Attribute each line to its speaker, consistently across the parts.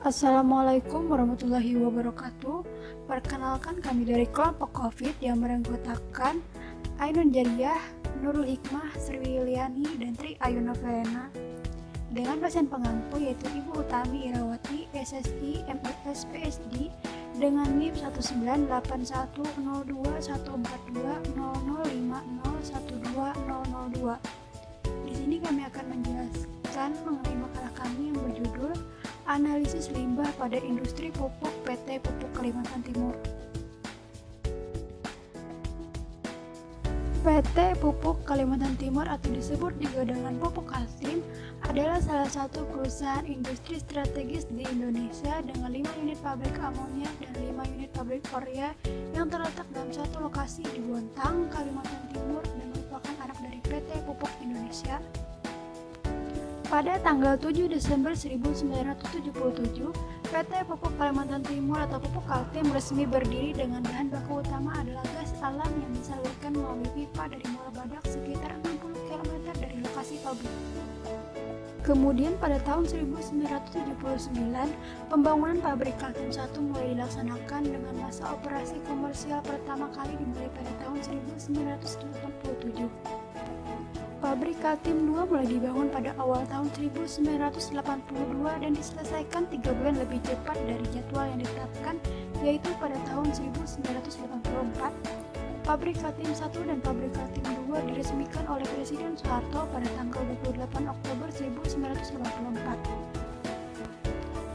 Speaker 1: Assalamualaikum warahmatullahi wabarakatuh. Perkenalkan kami dari kelompok COVID yang beranggotakan Ainun Jariyah, Nurul Hikmah, Sriwiliani, dan Tri Ayu Novena. Dengan pasien pengampu yaitu Ibu Utami Irawati, SSI, MIS, PSD dengan NIM 198142002. Di sini kami akan menjelaskan mengenai makalah kami yang berjudul Analisis Limbah pada Industri Pupuk PT Pupuk Kalimantan Timur. PT Pupuk Kalimantan Timur atau disebut juga dengan Pupuk Kaltim adalah salah satu perusahaan industri strategis di Indonesia dengan 5 unit pabrik amonia dan 5 unit pabrik urea yang terletak dalam satu lokasi di Bontang, Kalimantan Timur dan merupakan anak dari PT Pupuk Indonesia. Pada tanggal 7 Desember 1977, PT Pupuk Kalimantan Timur atau Pupuk Kaltim resmi berdiri dengan bahan baku utama adalah gas alam yang disalurkan melalui pipa dari Muara Badak sekitar 60 km dari lokasi pabrik. Kemudian pada tahun 1979, pembangunan pabrik Kaltim 1 mulai dilaksanakan dengan masa operasi komersial pertama kali dimulai pada tahun 1987. Pabrik Kaltim 2 mulai dibangun pada awal tahun 1982 dan diselesaikan 3 bulan lebih cepat dari jadwal yang ditetapkan, yaitu pada tahun 1984. Pabrik Kaltim 1 dan Pabrik Kaltim 2 diresmikan oleh Presiden Soeharto pada tanggal 28 Oktober 1984.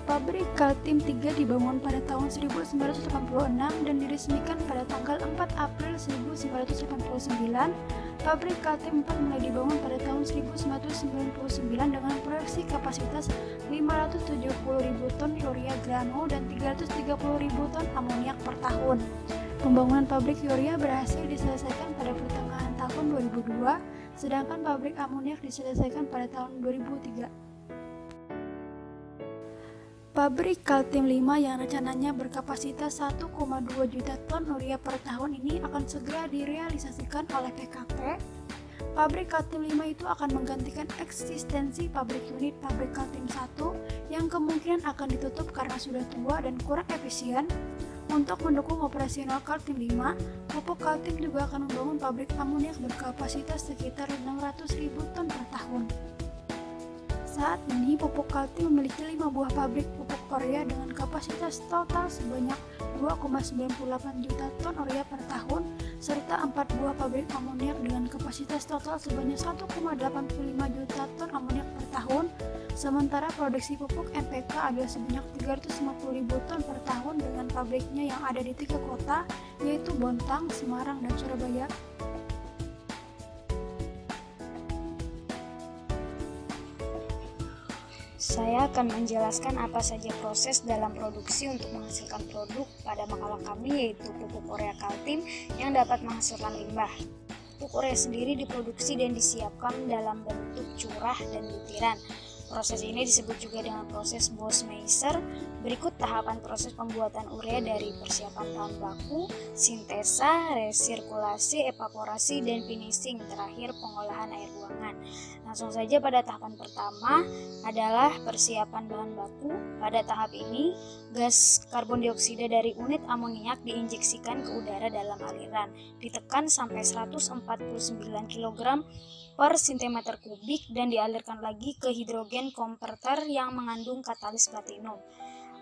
Speaker 1: Pabrik Kaltim 3 dibangun pada tahun 1986 dan diresmikan pada tanggal 4 April 1989. Pabrik Kaltim 4 mulai dibangun pada tahun 1999 dengan proyeksi kapasitas 570.000 ton urea grano dan 330.000 ton amoniak per tahun. Pembangunan pabrik urea berhasil diselesaikan pada pertengahan tahun 2002, sedangkan pabrik amoniak diselesaikan pada tahun 2003. Pabrik Kaltim 5 yang rencananya berkapasitas 1,2 juta ton urea per tahun ini akan segera direalisasikan oleh PKP. Pabrik Kaltim 5 itu akan menggantikan eksistensi pabrik unit Pabrik Kaltim 1 yang kemungkinan akan ditutup karena sudah tua dan kurang efisien. Untuk mendukung operasional Kaltim 5, Pupuk Kaltim juga akan membangun pabrik amoniak berkapasitas sekitar 600.000 ton per tahun. Saat ini Pupuk Kaltim memiliki 5 buah pabrik pupuk urea dengan kapasitas total sebanyak 2,98 juta ton urea per tahun, serta 4 buah pabrik amoniak dengan kapasitas total sebanyak 1,85 juta ton amoniak per tahun. Sementara produksi pupuk NPK adalah sebanyak 350.000 ton per tahun dengan pabriknya yang ada di 3 kota, yaitu Bontang, Semarang, dan Surabaya.
Speaker 2: Saya akan menjelaskan apa saja proses dalam produksi untuk menghasilkan produk pada makalah kami, yaitu pupuk urea Kaltim yang dapat menghasilkan limbah. Pupuk urea sendiri diproduksi dan disiapkan dalam bentuk curah dan butiran. Proses ini disebut juga dengan proses Bose-Meiser. Berikut tahapan proses pembuatan urea dari persiapan bahan baku, sintesa, resirkulasi, evaporasi, dan finishing, terakhir pengolahan air buangan. Langsung saja pada tahapan pertama adalah persiapan bahan baku. Pada tahap ini, gas karbon dioksida dari unit amoniak diinjeksikan ke udara dalam aliran, ditekan sampai 149 kg per cm kubik dan dialirkan lagi ke hidrogen konverter yang mengandung katalis platinum.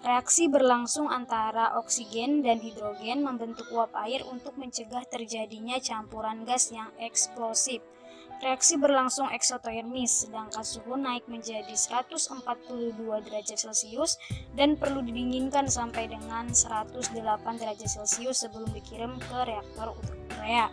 Speaker 2: Reaksi berlangsung antara oksigen dan hidrogen membentuk uap air untuk mencegah terjadinya campuran gas yang eksplosif. Reaksi berlangsung eksotermis, sedangkan suhu naik menjadi 142 derajat Celcius dan perlu didinginkan sampai dengan 108 derajat Celcius sebelum dikirim ke reaktor urea.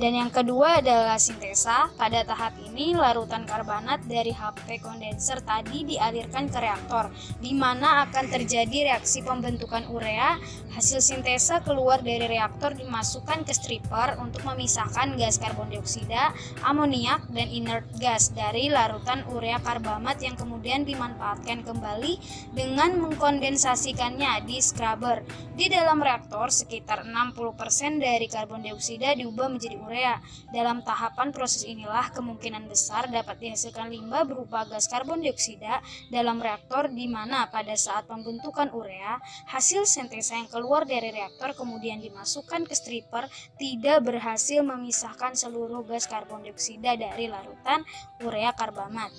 Speaker 2: Dan yang kedua adalah sintesa. Pada tahap ini larutan karbonat dari HP kondenser tadi dialirkan ke reaktor, di mana akan terjadi reaksi pembentukan urea. Hasil sintesa keluar dari reaktor dimasukkan ke stripper untuk memisahkan gas karbon dioksida, amoniak, dan inert gas dari larutan urea karbamat yang kemudian dimanfaatkan kembali dengan mengkondensasikannya di scrubber. Di dalam reaktor sekitar 60% dari karbon dioksida diubah berubah menjadi urea. Dalam tahapan proses inilah kemungkinan besar dapat dihasilkan limbah berupa gas karbon dioksida dalam reaktor, di mana pada saat pembentukan urea, hasil sintesa yang keluar dari reaktor kemudian dimasukkan ke stripper tidak berhasil memisahkan seluruh gas karbon dioksida dari larutan urea karbamat.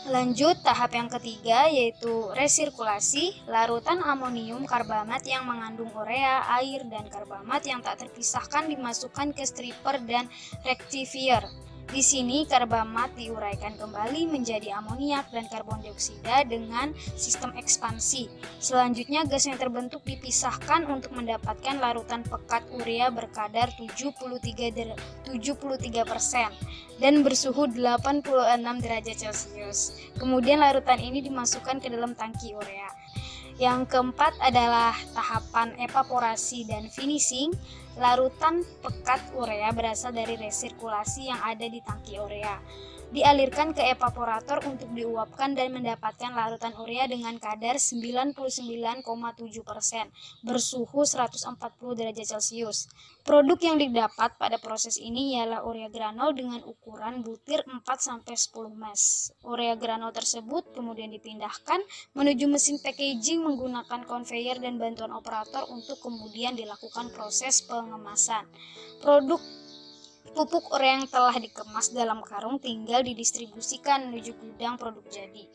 Speaker 2: Lanjut tahap yang ketiga, yaitu resirkulasi. Larutan amonium karbamat yang mengandung urea, air, dan karbamat yang tak terpisahkan dimasukkan ke stripper dan rectifier. Di sini karbamat diuraikan kembali menjadi amoniak dan karbon dioksida dengan sistem ekspansi. Selanjutnya gas yang terbentuk dipisahkan untuk mendapatkan larutan pekat urea berkadar 73% dan bersuhu 86 derajat Celcius. Kemudian larutan ini dimasukkan ke dalam tangki urea. Yang keempat adalah tahapan evaporasi dan finishing. Larutan pekat urea berasal dari resirkulasi yang ada di tangki urea. Dialirkan ke evaporator untuk diuapkan dan mendapatkan larutan urea dengan kadar 99,7%, bersuhu 140 derajat Celcius. Produk yang didapat pada proses ini ialah urea granul dengan ukuran butir 4-10 mesh. Urea granul tersebut kemudian dipindahkan menuju mesin packaging menggunakan konveyor dan bantuan operator untuk kemudian dilakukan proses pengemasan. Produk pupuk urea yang telah dikemas dalam karung tinggal didistribusikan menuju gudang produk jadi.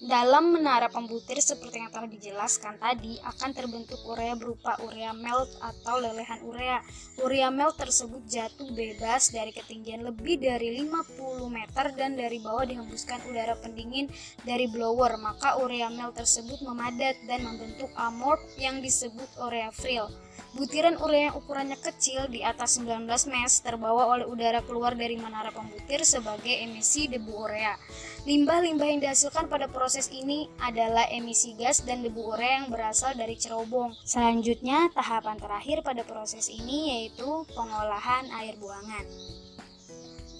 Speaker 2: Dalam menara pembutir seperti yang telah dijelaskan tadi, akan terbentuk urea berupa urea melt atau lelehan urea. Urea melt tersebut jatuh bebas dari ketinggian lebih dari 50 meter dan dari bawah dihembuskan udara pendingin dari blower, maka urea melt tersebut memadat dan membentuk amort yang disebut urea frill. Butiran urea yang ukurannya kecil di atas 19 mesh terbawa oleh udara keluar dari menara pembutir sebagai emisi debu urea. Limbah-limbah yang dihasilkan pada proses ini adalah emisi gas dan debu urea yang berasal dari cerobong. Selanjutnya, tahapan terakhir pada proses ini yaitu pengolahan air buangan.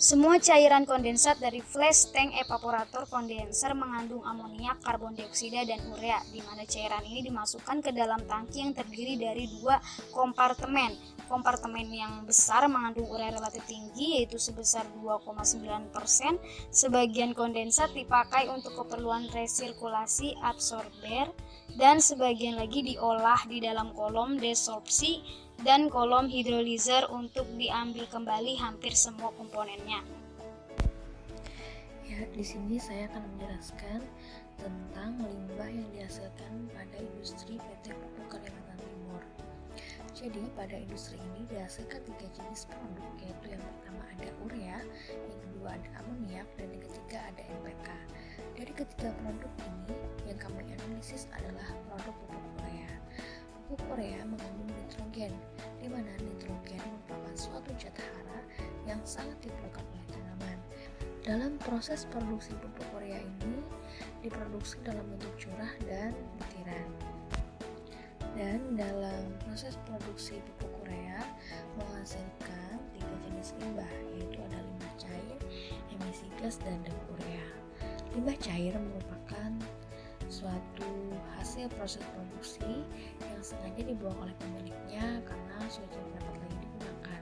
Speaker 2: Semua cairan kondensat dari flash tank evaporator kondenser mengandung amoniak, karbon dioksida, dan urea, di mana cairan ini dimasukkan ke dalam tangki yang terdiri dari 2 kompartemen. Kompartemen yang besar mengandung urea relatif tinggi, yaitu sebesar 2,9%. Sebagian kondensat dipakai untuk keperluan resirkulasi absorber, dan sebagian lagi diolah di dalam kolom desorpsi dan kolom hidrolizer untuk diambil kembali hampir semua komponennya.
Speaker 3: Ya, di sini saya akan menjelaskan tentang limbah yang dihasilkan pada industri PT Pupuk Kalimantan Timur. Jadi, pada industri ini dihasilkan 3 jenis produk, yaitu yang pertama ada urea, yang kedua ada amoniak, dan yang ketiga ada NPK. Dari ketiga produk ini, yang kami analisis adalah produk pupuk urea. Pupuk urea mengandung nitrogen, di mana nitrogen merupakan suatu zat hara yang sangat diperlukan oleh tanaman. Dalam proses produksi pupuk urea ini diproduksi dalam bentuk curah dan butiran. Dan dalam proses produksi pupuk urea menghasilkan 3 jenis limbah, yaitu ada limbah cair, emisi gas, dan debu urea. Limbah cair merupakan suatu hasil proses produksi yang sengaja dibuang oleh pemiliknya karena sudah tidak dapat lagi digunakan.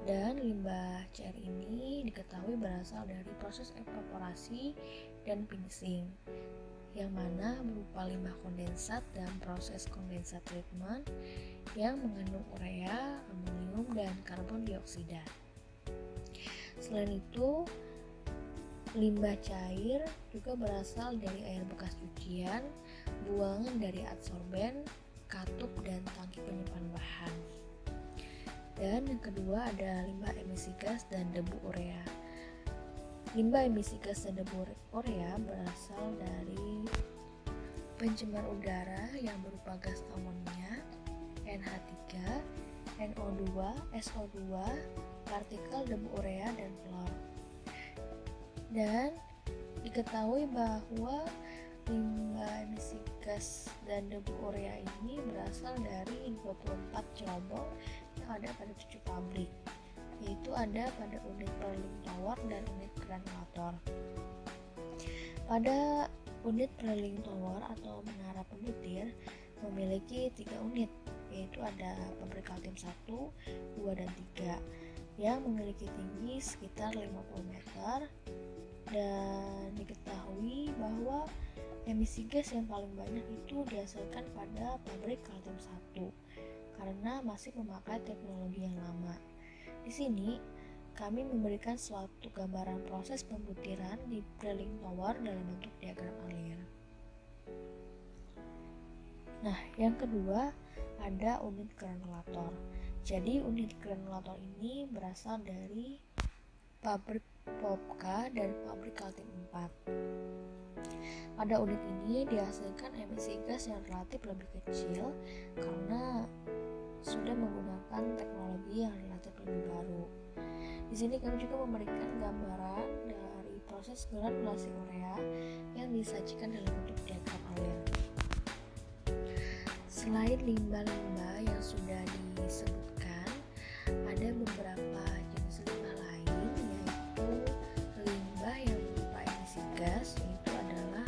Speaker 3: Dan limbah cair ini diketahui berasal dari proses evaporasi dan finishing, yang mana berupa limbah kondensat dan proses kondensat treatment yang mengandung urea, amonium, dan karbon dioksida. Selain itu, limbah cair juga berasal dari air bekas cucian, buangan dari adsorben, katup, dan tangki penyimpan bahan. Dan yang kedua ada limbah emisi gas dan debu urea. Limbah emisi gas dan debu urea berasal dari pencemar udara yang berupa gas amonia, NH3, NO2, SO2, partikel debu urea, dan klor. Dan diketahui bahwa limbah emisi gas dan debu urea ini berasal dari 24 cerobong yang ada pada 7 pabrik, yaitu ada pada unit pereling tower dan unit granulator. Pada unit pereling tower atau menara pembutir memiliki 3 unit, yaitu ada pabrik Kaltim 1, 2, dan 3 yang memiliki tinggi sekitar 50 meter, dan diketahui bahwa emisi gas yang paling banyak itu dihasilkan pada pabrik Kaltim 1 karena masih memakai teknologi yang lama. Di sini kami memberikan suatu gambaran proses pembutiran di drilling tower dalam bentuk diagram alir. Nah, yang kedua ada unit granulator. Jadi unit granulator ini berasal dari pabrik Popka dan pabrik Kaltim 4. Pada unit ini dihasilkan emisi gas yang relatif lebih kecil karena sudah menggunakan teknologi yang relatif lebih baru. Di sini kami juga memberikan gambaran dari proses granulasi urea yang disajikan dalam bentuk diagram alir. Selain limbah-limbah yang sudah disebutkan, ada beberapa jenis limbah lain, yaitu limbah yang berupa emisi gas, yaitu adalah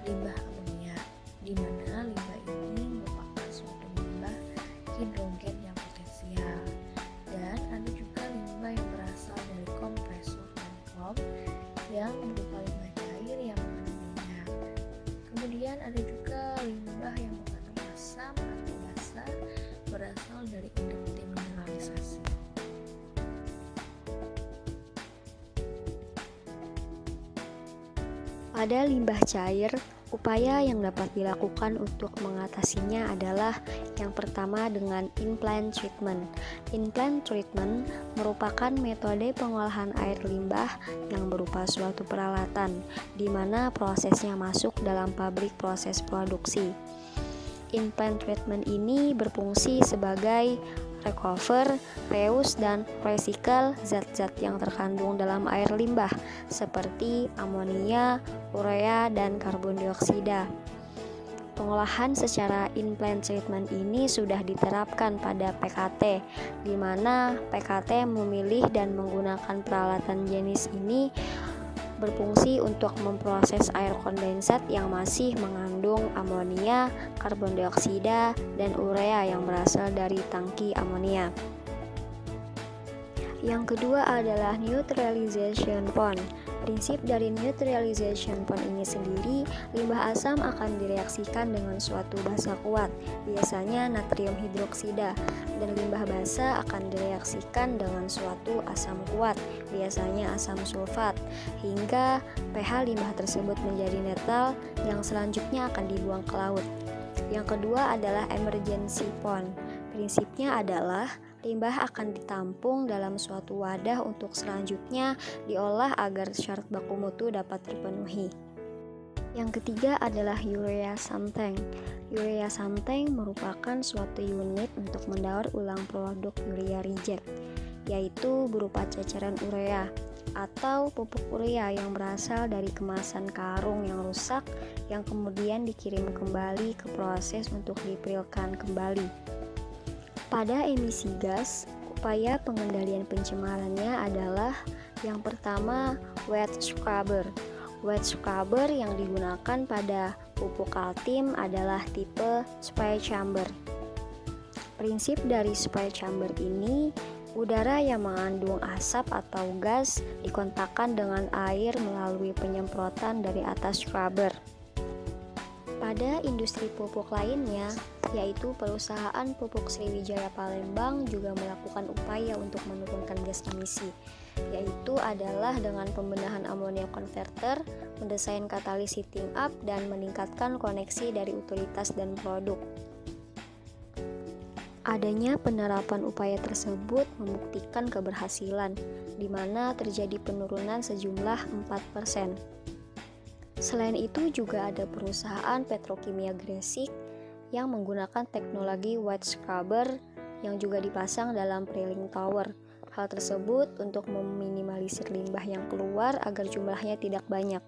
Speaker 3: limbah amonia, di mana limbah ini merupakan suatu limbah hidrogen yang potensial. Dan ada juga limbah yang berasal dari kompresor dan klom yang berupa limbah cair yang mengandung minyak. Kemudian ada juga limbah yang mengandung asam atau basa berasal dari induk demineralisasi.
Speaker 4: Pada limbah cair, upaya yang dapat dilakukan untuk mengatasinya adalah yang pertama dengan in-plant treatment. In-plant treatment merupakan metode pengolahan air limbah yang berupa suatu peralatan di mana prosesnya masuk dalam pabrik proses produksi. In-plant treatment ini berfungsi sebagai recover, reuse, dan recycle zat-zat yang terkandung dalam air limbah seperti amonia, urea, dan karbon dioksida. Pengolahan secara in-plant treatment ini sudah diterapkan pada PKT, di mana PKT memilih dan menggunakan peralatan jenis ini berfungsi untuk memproses air kondensat yang masih mengandung amonia, karbon dioksida, dan urea yang berasal dari tangki amonia. Yang kedua adalah neutralization pond. Prinsip dari neutralization pond ini sendiri, limbah asam akan direaksikan dengan suatu basa kuat, biasanya natrium hidroksida, dan limbah basa akan direaksikan dengan suatu asam kuat, biasanya asam sulfat, hingga pH limbah tersebut menjadi netral yang selanjutnya akan dibuang ke laut. Yang kedua adalah emergency pond. Prinsipnya adalah limbah akan ditampung dalam suatu wadah untuk selanjutnya diolah agar syarat baku mutu dapat terpenuhi. Yang ketiga adalah urea sump tank. Urea sump tank merupakan suatu unit untuk mendaur ulang produk urea reject, yaitu berupa ceceran urea atau pupuk urea yang berasal dari kemasan karung yang rusak yang kemudian dikirim kembali ke proses untuk diprilkan kembali. Pada emisi gas, upaya pengendalian pencemarannya adalah yang pertama wet scrubber. Wet scrubber yang digunakan pada pupuk Kaltim adalah tipe spray chamber. Prinsip dari spray chamber ini, udara yang mengandung asap atau gas dikontakkan dengan air melalui penyemprotan dari atas scrubber. Pada industri pupuk lainnya, yaitu perusahaan pupuk Sriwijaya Palembang juga melakukan upaya untuk menurunkan gas emisi, yaitu adalah dengan pembenahan amonia converter, mendesain katalis heating up, dan meningkatkan koneksi dari utilitas dan produk. Adanya penerapan upaya tersebut membuktikan keberhasilan, di mana terjadi penurunan sejumlah 4%. Selain itu juga ada perusahaan petrokimia Gresik yang menggunakan teknologi white scrubber yang juga dipasang dalam drilling tower. Hal tersebut untuk meminimalisir limbah yang keluar agar jumlahnya tidak banyak.